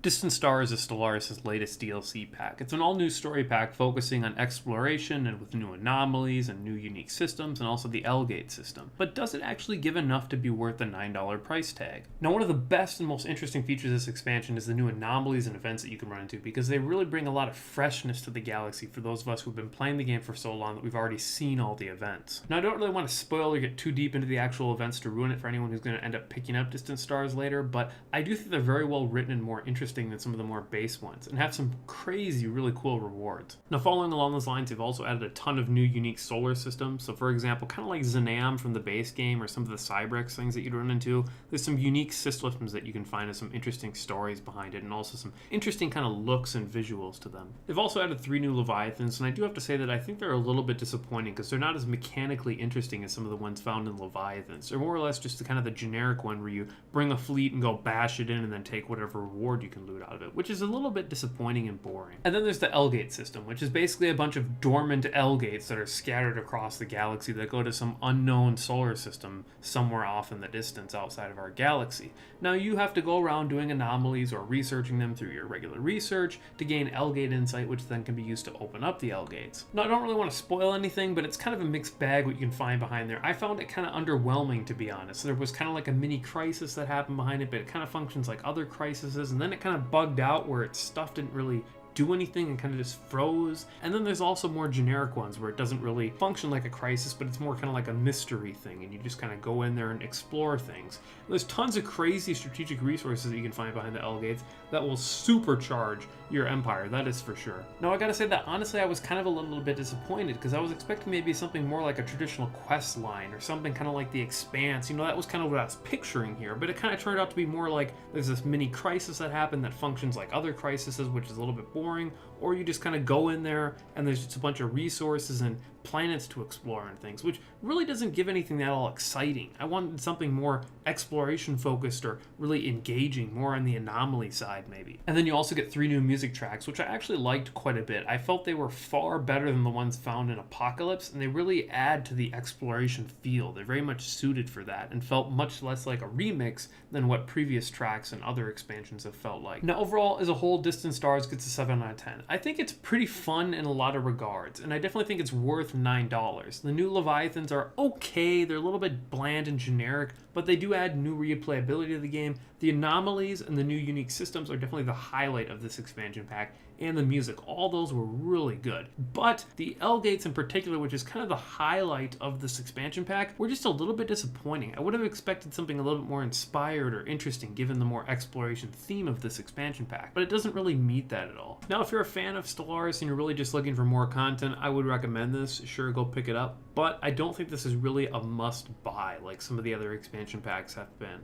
Distant Stars is Stellaris' latest DLC pack. It's an all-new story pack focusing on exploration and with new anomalies and new unique systems and also the L-Gate system. But does it actually give enough to be worth the $9 price tag? Now, one of the best and most interesting features of this expansion is the new anomalies and events that you can run into, because they really bring a lot of freshness to the galaxy for those of us who've been playing the game for so long that we've already seen all the events. Now, I don't really want to spoil or get too deep into the actual events to ruin it for anyone who's going to end up picking up Distant Stars later, but I do think they're very well written and more interesting than some of the more base ones, and have some crazy, really cool rewards. Now, following along those lines, they've also added a ton of new unique solar systems. So, for example, kind of like Zanam from the base game or some of the Cybrex things that you'd run into, there's some unique systems that you can find, and some interesting stories behind it, and also some interesting kind of looks and visuals to them. They've also added 3 new Leviathans, and I do have to say that I think they're a little bit disappointing because they're not as mechanically interesting as some of the ones found in Leviathans. They're more or less just the kind of the generic one where you bring a fleet and go bash it in and then take whatever reward you can loot out of it, which is a little bit disappointing and boring. And then there's the L-Gate system, which is basically a bunch of dormant L-Gates that are scattered across the galaxy that go to some unknown solar system somewhere off in the distance outside of our galaxy. Now, you have to go around doing anomalies or researching them through your regular research to gain L-Gate insight, which then can be used to open up the L-Gates. Now, I don't really want to spoil anything, but it's kind of a mixed bag what you can find behind there. I found it kind of underwhelming, to be honest. There was kind of like a mini crisis that happened behind it, but it kind of functions like other crises, and then it kind of bugged out where its stuff didn't really do anything and kind of just froze. And then there's also more generic ones where it doesn't really function like a crisis, but it's more kind of like a mystery thing, and you just kind of go in there and explore things. There's tons of crazy strategic resources that you can find behind the L-Gates that will supercharge your empire, that is for sure. Now, I gotta say that honestly I was kind of a little bit disappointed, because I was expecting maybe something more like a traditional quest line or something kind of like The Expanse. You know, that was kind of what I was picturing here, but it kind of turned out to be more like there's this mini crisis that happened that functions like other crises, which is a little bit boring, or you just kind of go in there and there's just a bunch of resources and planets to explore and things, which really doesn't give anything that all exciting. I wanted something more exploration focused or really engaging, more on the anomaly side maybe. And then you also get 3 new music tracks, which I actually liked quite a bit. I felt they were far better than the ones found in Apocalypse, and they really add to the exploration feel. They're very much suited for that and felt much less like a remix than what previous tracks and other expansions have felt like. Now, overall, as a whole, Distant Stars gets a 7 out of 10. I think it's pretty fun in a lot of regards, and I definitely think it's worth $9. The new Leviathans are okay, they're a little bit bland and generic, but they do add new replayability to the game. The anomalies and the new unique systems are definitely the highlight of this expansion pack, and the music, all those were really good. But the L-Gates in particular, which is kind of the highlight of this expansion pack, were just a little bit disappointing. I would have expected something a little bit more inspired or interesting given the more exploration theme of this expansion pack, but it doesn't really meet that at all. Now, if you're a fan of Stellaris and you're really just looking for more content, I would recommend this. Sure, go pick it up, but I don't think this is really a must-buy like some of the other expansion packs have been.